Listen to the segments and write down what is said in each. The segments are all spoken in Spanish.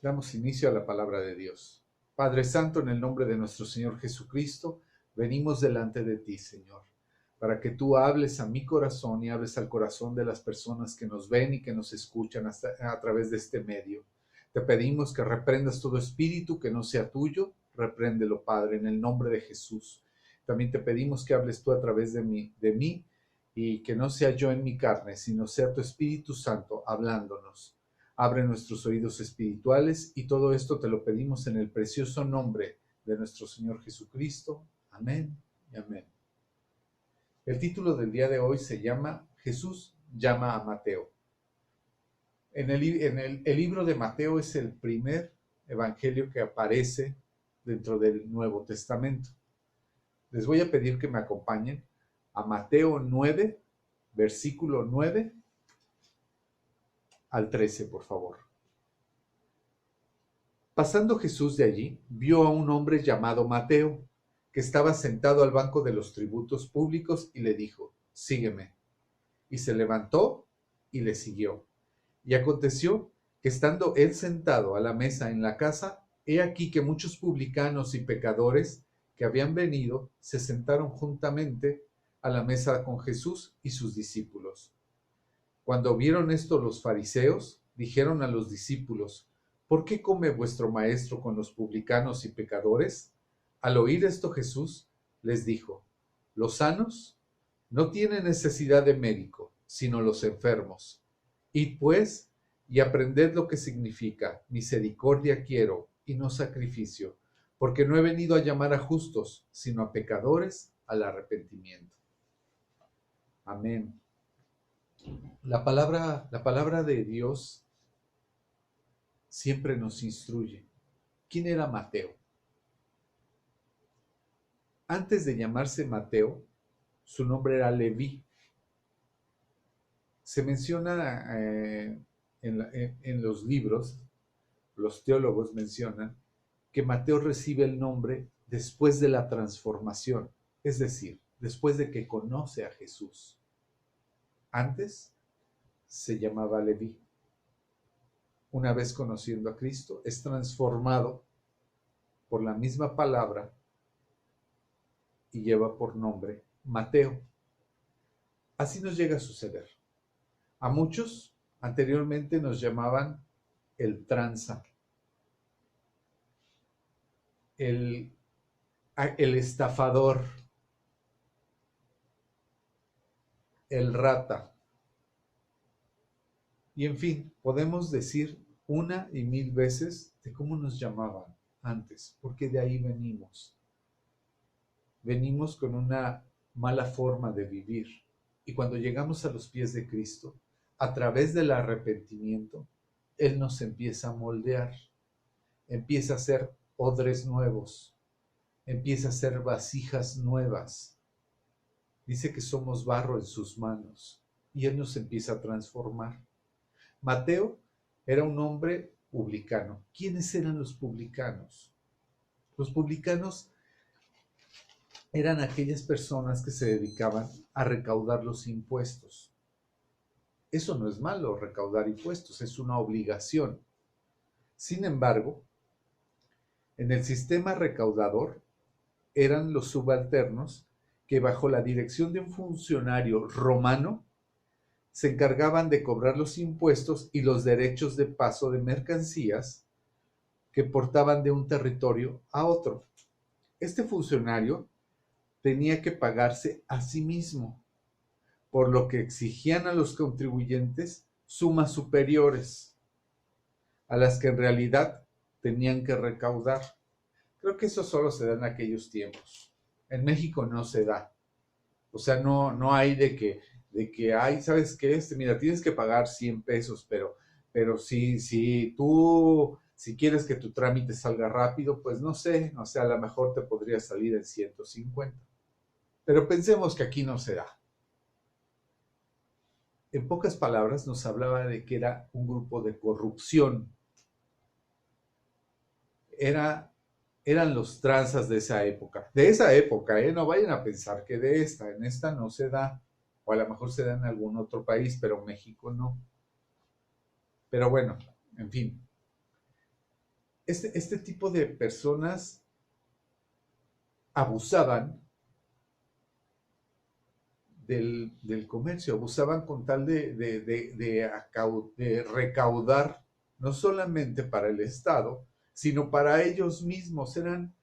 Damos inicio a la palabra de Dios. Padre Santo, en el nombre de nuestro Señor Jesucristo, venimos delante de ti, Señor, para que tú hables a mi corazón y hables al corazón de las personas que nos ven y que nos escuchan a través de este medio. Te pedimos que reprendas todo espíritu que no sea tuyo, repréndelo, Padre, en el nombre de Jesús. También te pedimos que hables tú a través de mí y que no sea yo en mi carne, sino sea tu Espíritu Santo hablándonos. Abre nuestros oídos espirituales y todo esto te lo pedimos en el precioso nombre de nuestro Señor Jesucristo. Amén y amén. El título del día de hoy se llama Jesús llama a Mateo. El libro de Mateo es el primer evangelio que aparece dentro del Nuevo Testamento. Les voy a pedir que me acompañen a Mateo 9, versículo 9 al 13, por favor. Pasando Jesús de allí, vio a un hombre llamado Mateo, que estaba sentado al banco de los tributos públicos, y le dijo: Sígueme. Y se levantó y le siguió. Y aconteció que estando él sentado a la mesa en la casa, he aquí que muchos publicanos y pecadores que habían venido se sentaron juntamente a la mesa con Jesús y sus discípulos. Cuando vieron esto los fariseos, dijeron a los discípulos: ¿Por qué come vuestro maestro con los publicanos y pecadores? Al oír esto Jesús les dijo: Los sanos no tienen necesidad de médico, sino los enfermos. Id pues y aprended lo que significa: misericordia quiero y no sacrificio, porque no he venido a llamar a justos, sino a pecadores al arrepentimiento. Amén. La palabra de Dios siempre nos instruye. ¿Quién era Mateo? Antes de llamarse Mateo, su nombre era Leví. Se menciona en los libros, los teólogos mencionan que Mateo recibe el nombre después de la transformación, es decir, después de que conoce a Jesús. Antes se llamaba Leví. Una vez conociendo a Cristo, es transformado por la misma palabra y lleva por nombre Mateo. Así nos llega a suceder. A muchos anteriormente nos llamaban el tranza, el, el estafador, el rata. Y en fin, podemos decir una y mil veces de cómo nos llamaban antes, porque de ahí venimos. Venimos con una mala forma de vivir. Y cuando llegamos a los pies de Cristo, a través del arrepentimiento, Él nos empieza a moldear, empieza a hacer odres nuevos, empieza a hacer vasijas nuevas. Dice que somos barro en sus manos y Él nos empieza a transformar. Mateo era un hombre publicano. ¿Quiénes eran los publicanos? Los publicanos eran aquellas personas que se dedicaban a recaudar los impuestos. Eso no es malo, recaudar impuestos, es una obligación. Sin embargo, en el sistema recaudador eran los subalternos que, bajo la dirección de un funcionario romano, se encargaban de cobrar los impuestos y los derechos de paso de mercancías que portaban de un territorio a otro. Este funcionario tenía que pagarse a sí mismo, por lo que exigían a los contribuyentes sumas superiores a las que en realidad tenían que recaudar. Creo que eso solo se da en aquellos tiempos. En México no se da. O sea, no hay de que hay, ¿sabes qué? Mira, tienes que pagar 100 pesos, pero si quieres que tu trámite salga rápido, pues no sé, o sea, a lo mejor te podría salir en 150. Pero pensemos que aquí no se da. En pocas palabras, nos hablaba de que era un grupo de corrupción. Eran los tranzas de esa época. De esa época, no vayan a pensar que en esta no se da. O a lo mejor se da en algún otro país, pero México no. Pero bueno, en fin. este tipo de personas abusaban del comercio, abusaban con tal de recaudar no solamente para el Estado, sino para ellos mismos. Eran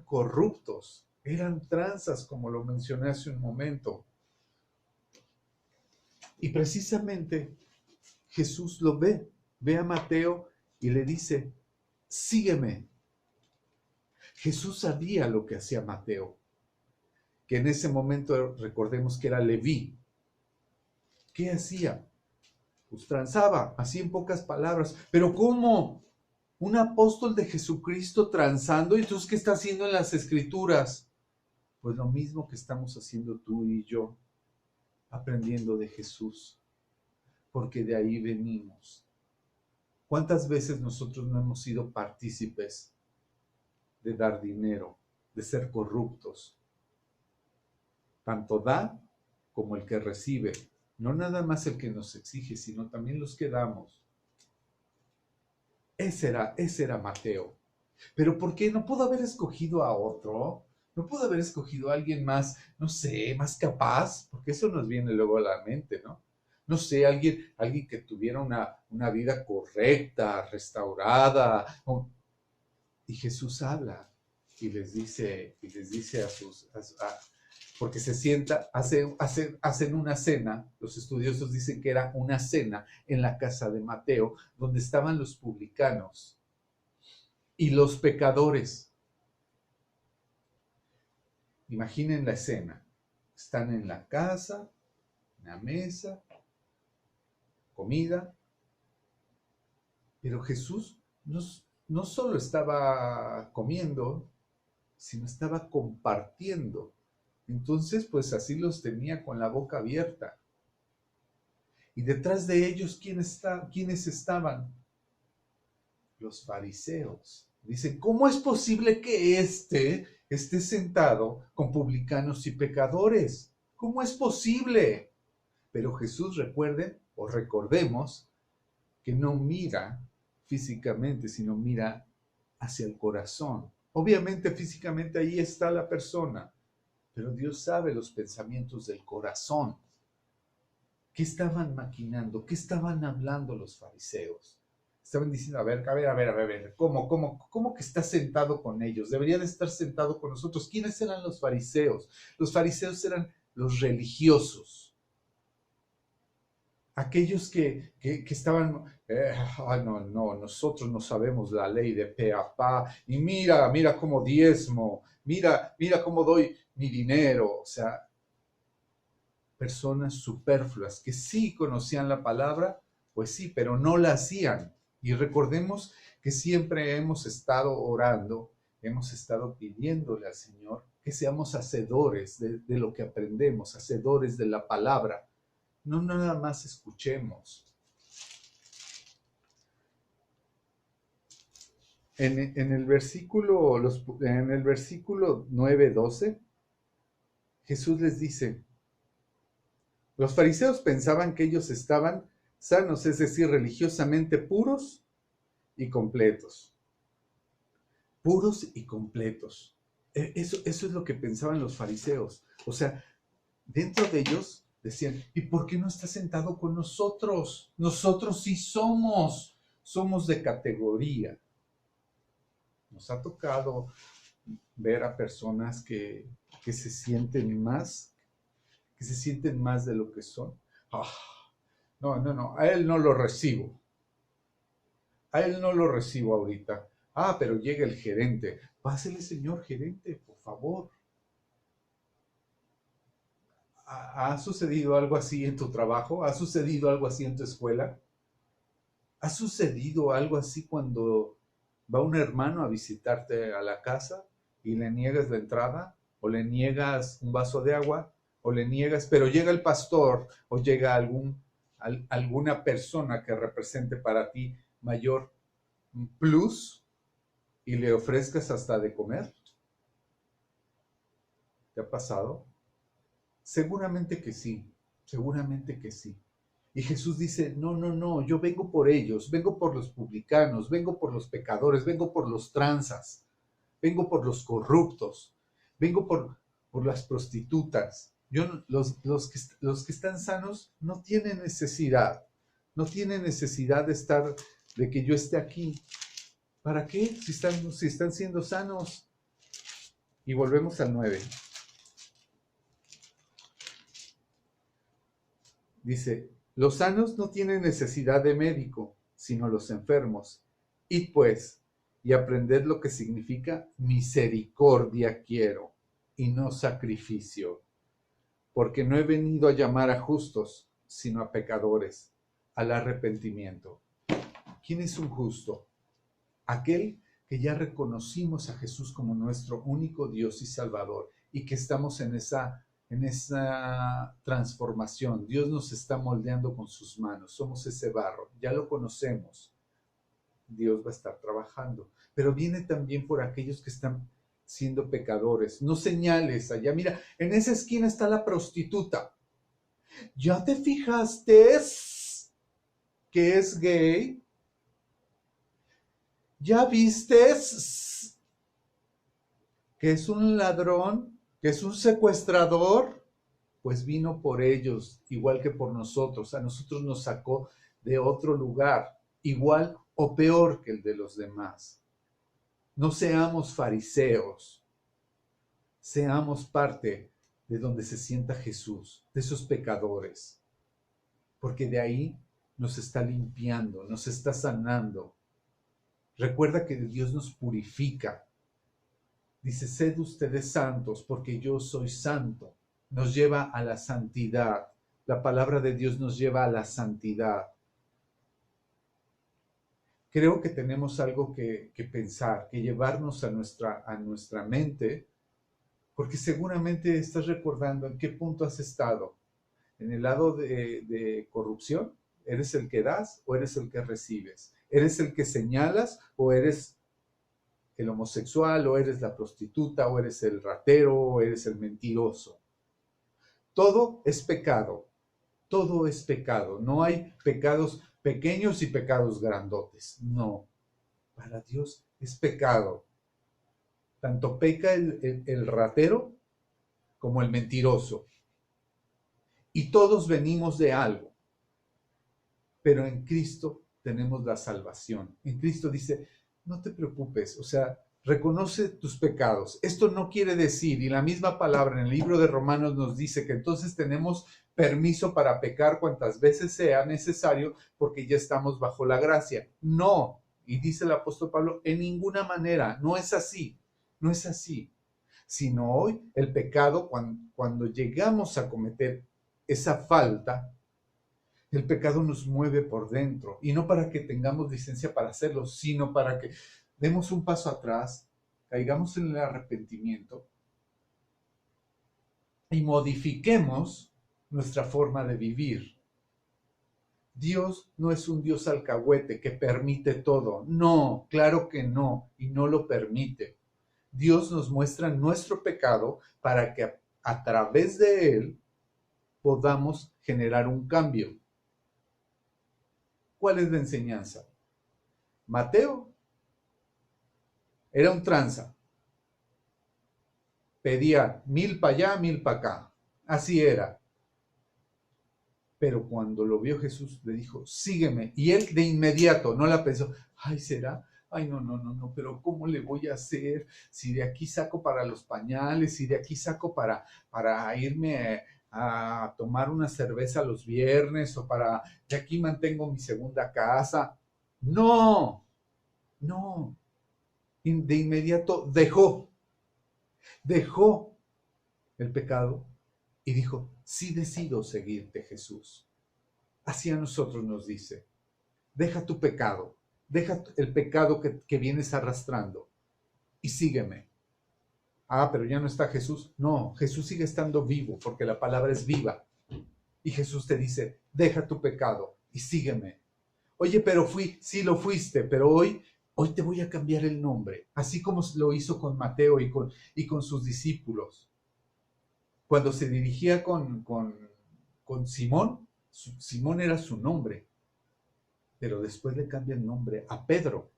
corruptos, eran tranzas, como lo mencioné hace un momento. Y precisamente Jesús lo ve a Mateo y le dice, sígueme. Jesús sabía lo que hacía Mateo, que en ese momento recordemos que era Leví. ¿Qué hacía? Pues transaba, así en pocas palabras. Pero ¿cómo? Un apóstol de Jesucristo transando, ¿y entonces qué está haciendo en las Escrituras? Pues lo mismo que estamos haciendo tú y yo, aprendiendo de Jesús, porque de ahí venimos. ¿Cuántas veces nosotros no hemos sido partícipes de dar dinero, de ser corruptos? Tanto da como el que recibe, no nada más el que nos exige, sino también los que damos. Ese era Mateo. Pero ¿por qué? ¿No pudo haber escogido a otro? ¿No pudo haber escogido a alguien más, no sé, más capaz? Porque eso nos viene luego a la mente, ¿no? No sé, alguien que tuviera una vida correcta, restaurada. Y Jesús habla y les dice porque se sienta, hacen una cena. Los estudiosos dicen que era una cena en la casa de Mateo, donde estaban los publicanos y los pecadores. Imaginen la escena. Están en la casa, en la mesa, comida, pero Jesús no solo estaba comiendo, sino estaba compartiendo. Entonces, pues así los tenía con la boca abierta. Y detrás de ellos, ¿quiénes estaban? Los fariseos. Dicen, ¿cómo es posible que éste esté sentado con publicanos y pecadores? ¿Cómo es posible? Pero Jesús, recuerden o recordemos que no mira físicamente, sino mira hacia el corazón. Obviamente físicamente ahí está la persona, pero Dios sabe los pensamientos del corazón. ¿Qué estaban maquinando? ¿Qué estaban hablando los fariseos? Estaban diciendo, a ver, ¿cómo que está sentado con ellos? Debería de estar sentado con nosotros. ¿Quiénes eran los fariseos? Los fariseos eran los religiosos. Aquellos que estaban, no, nosotros no sabemos la ley de pe a pa, y mira cómo diezmo, mira cómo doy mi dinero. O sea, personas superfluas que sí conocían la palabra, pues sí, pero no la hacían. Y recordemos que siempre hemos estado orando, hemos estado pidiéndole al Señor que seamos hacedores de lo que aprendemos, hacedores de la palabra. No nada más escuchemos. En el versículo 9:12, Jesús les dice, los fariseos pensaban que ellos estaban sanos, es decir, religiosamente puros y completos. Puros y completos. Eso es lo que pensaban los fariseos. O sea, dentro de ellos decían, ¿y por qué no está sentado con nosotros? Nosotros sí somos de categoría. Nos ha tocado ver a personas que se sienten más, de lo que son. No, a él no lo recibo. A él no lo recibo ahorita. Pero llega el gerente. Pásele, señor gerente, por favor. ¿Ha sucedido algo así en tu trabajo? ¿Ha sucedido algo así en tu escuela? ¿Ha sucedido algo así cuando va un hermano a visitarte a la casa y le niegas la entrada? ¿O le niegas un vaso de agua? ¿O le niegas, pero llega el pastor o llega alguna persona que represente para ti mayor plus y le ofrezcas hasta de comer? ¿Te ha pasado? Seguramente que sí, seguramente que sí. Y Jesús dice, no, no, no, yo vengo por ellos, vengo por los publicanos, vengo por los pecadores, vengo por los tranzas, vengo por los corruptos, vengo por las prostitutas. Los que están sanos no tienen necesidad, no tienen necesidad de que yo esté aquí. ¿Para qué? Si están siendo sanos. Y volvemos al 9. Dice, los sanos no tienen necesidad de médico, sino los enfermos. Id pues, y aprended lo que significa misericordia quiero, y no sacrificio. Porque no he venido a llamar a justos, sino a pecadores, al arrepentimiento. ¿Quién es un justo? Aquel que ya reconocimos a Jesús como nuestro único Dios y Salvador, y que estamos en esa transformación. Dios nos está moldeando con sus manos, somos ese barro, ya lo conocemos. Dios va a estar trabajando, pero viene también por aquellos que están siendo pecadores. No señales allá, mira, en esa esquina está la prostituta. ¿Ya te fijaste que es gay? ¿Ya viste que es un ladrón, que es un secuestrador? Pues vino por ellos, igual que por nosotros. A nosotros nos sacó de otro lugar, igual o peor que el de los demás. No seamos fariseos, seamos parte de donde se sienta Jesús, de esos pecadores, porque de ahí nos está limpiando, nos está sanando. Recuerda que Dios nos purifica. Dice, sed ustedes santos, porque yo soy santo. Nos lleva a la santidad. La palabra de Dios nos lleva a la santidad. Creo que tenemos algo que pensar, que llevarnos a nuestra mente, porque seguramente estás recordando en qué punto has estado. ¿En el lado de corrupción? ¿Eres el que das o eres el que recibes? ¿Eres el que señalas o eres el homosexual o eres la prostituta o eres el ratero o eres el mentiroso? Todo es pecado. Todo es pecado. No hay pecados pequeños y pecados grandotes. No. Para Dios es pecado. Tanto peca el ratero como el mentiroso. Y todos venimos de algo. Pero en Cristo tenemos la salvación. En Cristo dice, no te preocupes, o sea, reconoce tus pecados. Esto no quiere decir, y la misma palabra en el libro de Romanos nos dice que entonces tenemos permiso para pecar cuantas veces sea necesario porque ya estamos bajo la gracia. No, y dice el apóstol Pablo, en ninguna manera, no es así, no es así. Sino hoy el pecado, cuando llegamos a cometer esa falta, el pecado nos mueve por dentro, y no para que tengamos licencia para hacerlo, sino para que demos un paso atrás, caigamos en el arrepentimiento y modifiquemos nuestra forma de vivir. Dios no es un Dios alcahuete que permite todo. No, claro que no, y no lo permite. Dios nos muestra nuestro pecado para que a través de él podamos generar un cambio. ¿Cuál es la enseñanza? Mateo era un tranza. Pedía 1000 para allá, 1000 para acá. Así era. Pero cuando lo vio Jesús, le dijo, sígueme. Y él de inmediato no la pensó, ay, ¿será? Ay, no, pero ¿cómo le voy a hacer? Si de aquí saco para los pañales, si de aquí saco para irme a tomar una cerveza los viernes, o de aquí mantengo mi segunda casa. No. De inmediato dejó el pecado y dijo, sí decido seguirte, Jesús. Así a nosotros nos dice, deja tu pecado, deja el pecado que vienes arrastrando y sígueme. Ah, pero ya no está Jesús. No, Jesús sigue estando vivo porque la palabra es viva. Y Jesús te dice, deja tu pecado y sígueme. Oye, pero sí lo fuiste, pero hoy te voy a cambiar el nombre, así como lo hizo con Mateo y con sus discípulos. Cuando se dirigía con Simón, Simón era su nombre, pero después le cambia el nombre a Pedro.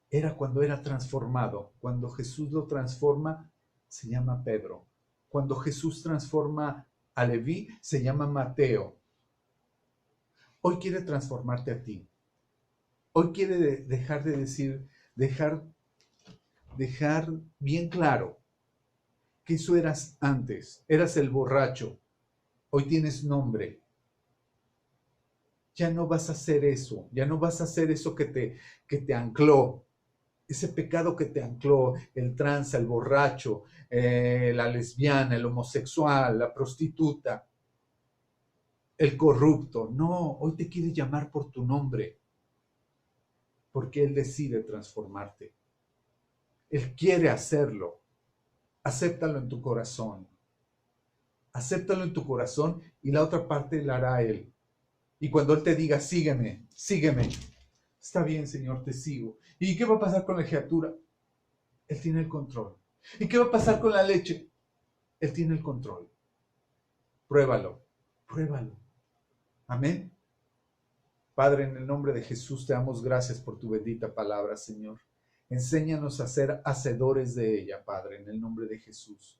Era cuando era transformado. Cuando Jesús lo transforma, se llama Pedro. Cuando Jesús transforma a Leví, se llama Mateo. Hoy quiere transformarte a ti. Hoy quiere dejar de decir, dejar bien claro que eso eras antes. Eras el borracho. Hoy tienes nombre. Ya no vas a hacer eso. Ya no vas a hacer eso que te ancló. Ese pecado que te ancló, el tranza, el borracho, la lesbiana, el homosexual, la prostituta, el corrupto. No, hoy te quiere llamar por tu nombre, porque Él decide transformarte. Él quiere hacerlo. Acéptalo en tu corazón. Acéptalo en tu corazón y la otra parte la hará Él. Y cuando Él te diga, sígueme, sígueme. Está bien, Señor, te sigo. ¿Y qué va a pasar con la criatura? Él tiene el control. ¿Y qué va a pasar con la leche? Él tiene el control. Pruébalo, pruébalo. Amén. Padre, en el nombre de Jesús te damos gracias por tu bendita palabra, Señor. Enséñanos a ser hacedores de ella, Padre, en el nombre de Jesús.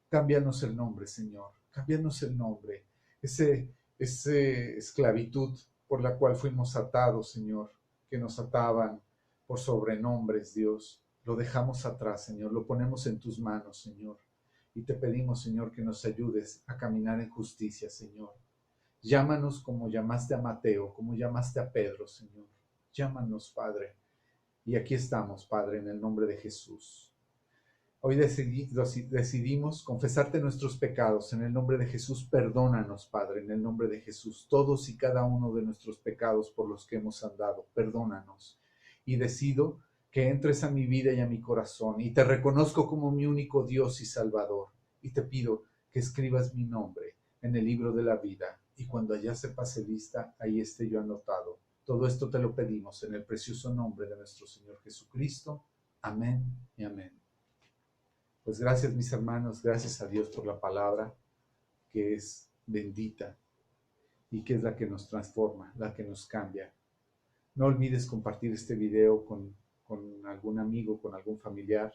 Cámbianos el nombre, Señor. Cámbianos el nombre. Ese esclavitud por la cual fuimos atados, Señor, que nos ataban por sobrenombres, Dios. Lo dejamos atrás, Señor. Lo ponemos en tus manos, Señor. Y te pedimos, Señor, que nos ayudes a caminar en justicia, Señor. Llámanos como llamaste a Mateo, como llamaste a Pedro, Señor. Llámanos, Padre. Y aquí estamos, Padre, en el nombre de Jesús. Hoy decidimos confesarte nuestros pecados. En el nombre de Jesús, perdónanos, Padre, en el nombre de Jesús. Todos y cada uno de nuestros pecados por los que hemos andado, perdónanos. Y decido que entres a mi vida y a mi corazón. Y te reconozco como mi único Dios y Salvador. Y te pido que escribas mi nombre en el libro de la vida. Y cuando allá se pase lista, ahí esté yo anotado. Todo esto te lo pedimos en el precioso nombre de nuestro Señor Jesucristo. Amén y amén. Pues gracias, mis hermanos, gracias a Dios por la palabra que es bendita y que es la que nos transforma, la que nos cambia. No olvides compartir este video con algún amigo, con algún familiar.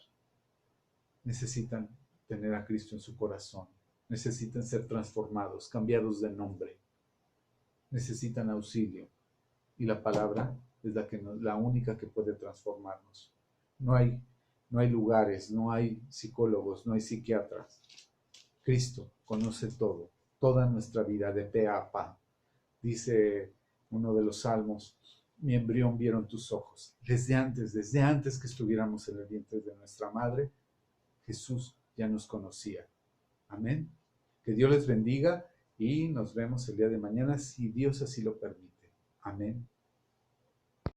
Necesitan tener a Cristo en su corazón. Necesitan ser transformados, cambiados de nombre. Necesitan auxilio. Y la palabra es la única que puede transformarnos. No hay lugares, no hay psicólogos, no hay psiquiatras. Cristo conoce todo, toda nuestra vida de pe a pa. Dice uno de los salmos, mi embrión vieron tus ojos. Desde antes que estuviéramos en el vientre de nuestra madre, Jesús ya nos conocía. Amén. Que Dios les bendiga y nos vemos el día de mañana si Dios así lo permite. Amén.